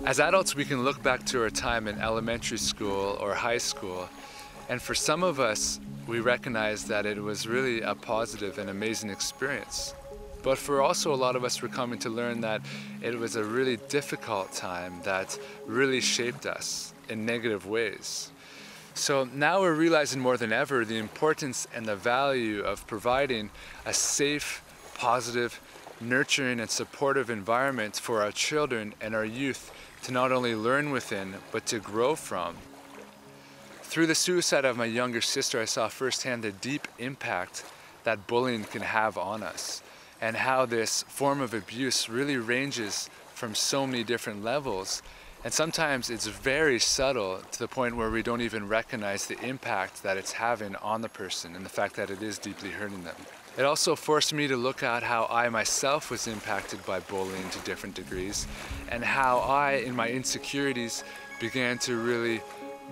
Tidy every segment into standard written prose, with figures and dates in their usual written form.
As adults, we can look back to our time in elementary school or high school, and for some of us, we recognize that it was really a positive and amazing experience. But for also a lot of us, we're coming to learn that it was a really difficult time that really shaped us in negative ways. So now we're realizing more than ever the importance and the value of providing a safe, positive, nurturing and supportive environment for our children and our youth to not only learn within, but to grow from. Through the suicide of my younger sister, I saw firsthand the deep impact that bullying can have on us, and how this form of abuse really ranges from so many different levels. And sometimes it's very subtle to the point where we don't even recognize the impact that it's having on the person and the fact that it is deeply hurting them. It also forced me to look at how I myself was impacted by bullying to different degrees, and how I, in my insecurities, began to really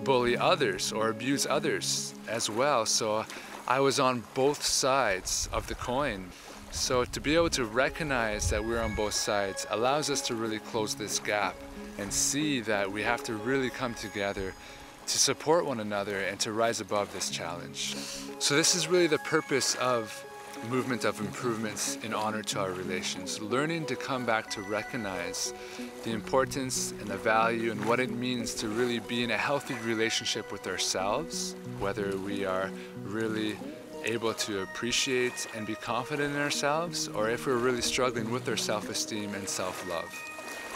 bully others or abuse others as well. So I was on both sides of the coin. So to be able to recognize that we're on both sides allows us to really close this gap and see that we have to really come together to support one another and to rise above this challenge. So this is really the purpose of Movement of Improvements in honor to our relations, learning to come back to recognize the importance and the value and what it means to really be in a healthy relationship with ourselves, whether we are really able to appreciate and be confident in ourselves, or if we're really struggling with our self-esteem and self-love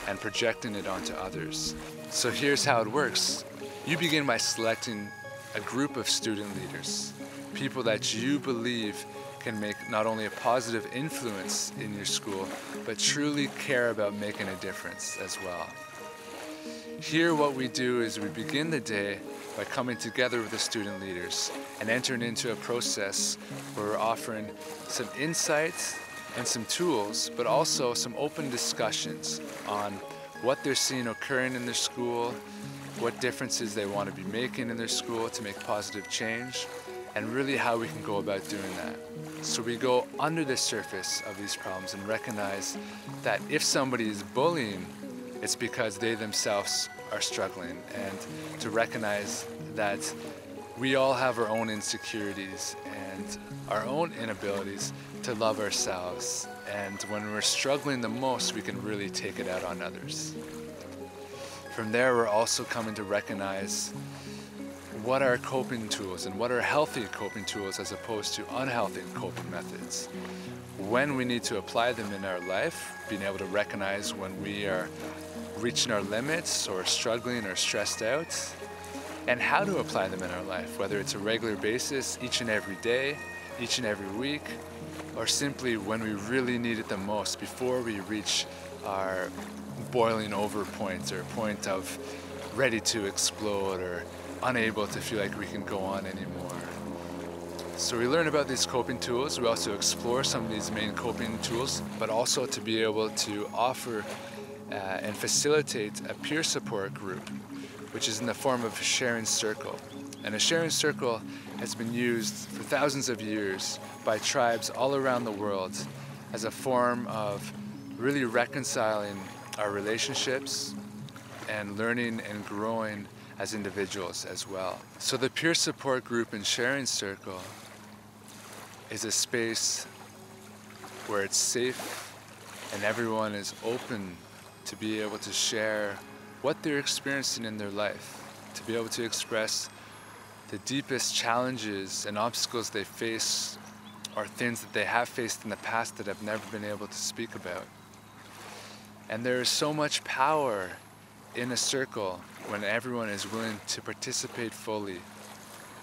and projecting it onto others. So here's how it works. You begin by selecting a group of student leaders, people that you believe can make not only a positive influence in your school, but truly care about making a difference as well. Here what we do is we begin the day by coming together with the student leaders and entering into a process where we're offering some insights and some tools, but also some open discussions on what they're seeing occurring in their school, what differences they want to be making in their school to make positive change, and really how we can go about doing that. So we go under the surface of these problems and recognize that if somebody is bullying, it's because they themselves are struggling, and to recognize that we all have our own insecurities and our own inabilities to love ourselves, and when we're struggling the most, we can really take it out on others. From there, we're also coming to recognize what are coping tools and what are healthy coping tools as opposed to unhealthy coping methods. When we need to apply them in our life, being able to recognize when we are reaching our limits or struggling or stressed out, and how to apply them in our life, whether it's a regular basis, each and every day, each and every week, or simply when we really need it the most before we reach our boiling over point or point of ready to explode or unable to feel like we can go on anymore. So we learn about these coping tools. We also explore some of these main coping tools, but also to be able to offer and facilitate a peer support group, which is in the form of a sharing circle. And a sharing circle has been used for thousands of years by tribes all around the world as a form of really reconciling our relationships and learning and growing as individuals as well. So the peer support group and sharing circle is a space where it's safe and everyone is open to be able to share what they're experiencing in their life, to be able to express the deepest challenges and obstacles they face or things that they have faced in the past that have never been able to speak about. And there is so much power in a circle when everyone is willing to participate fully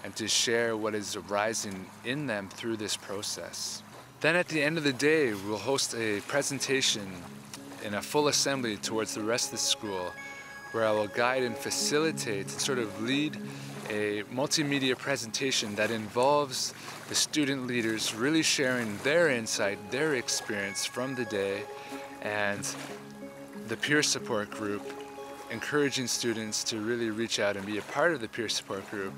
and to share what is arising in them through this process. Then at the end of the day, we'll host a presentation in a full assembly towards the rest of the school, where I will guide and facilitate and sort of lead a multimedia presentation that involves the student leaders really sharing their insight, their experience from the day, and the peer support group encouraging students to really reach out and be a part of the peer support group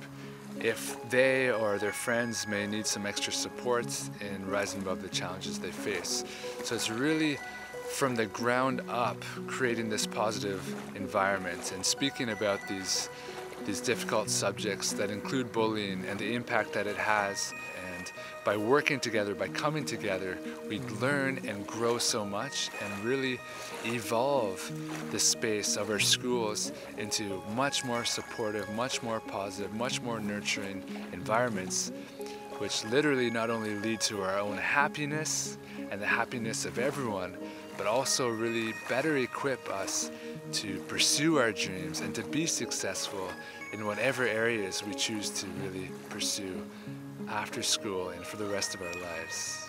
if they or their friends may need some extra support in rising above the challenges they face. So it's really from the ground up, creating this positive environment and speaking about these difficult subjects that include bullying and the impact that it has. And by working together, by coming together, we learn and grow so much and really evolve the space of our schools into much more supportive, much more positive, much more nurturing environments, which literally not only lead to our own happiness and the happiness of everyone, but also really better equip us to pursue our dreams and to be successful in whatever areas we choose to really pursue after school and for the rest of our lives.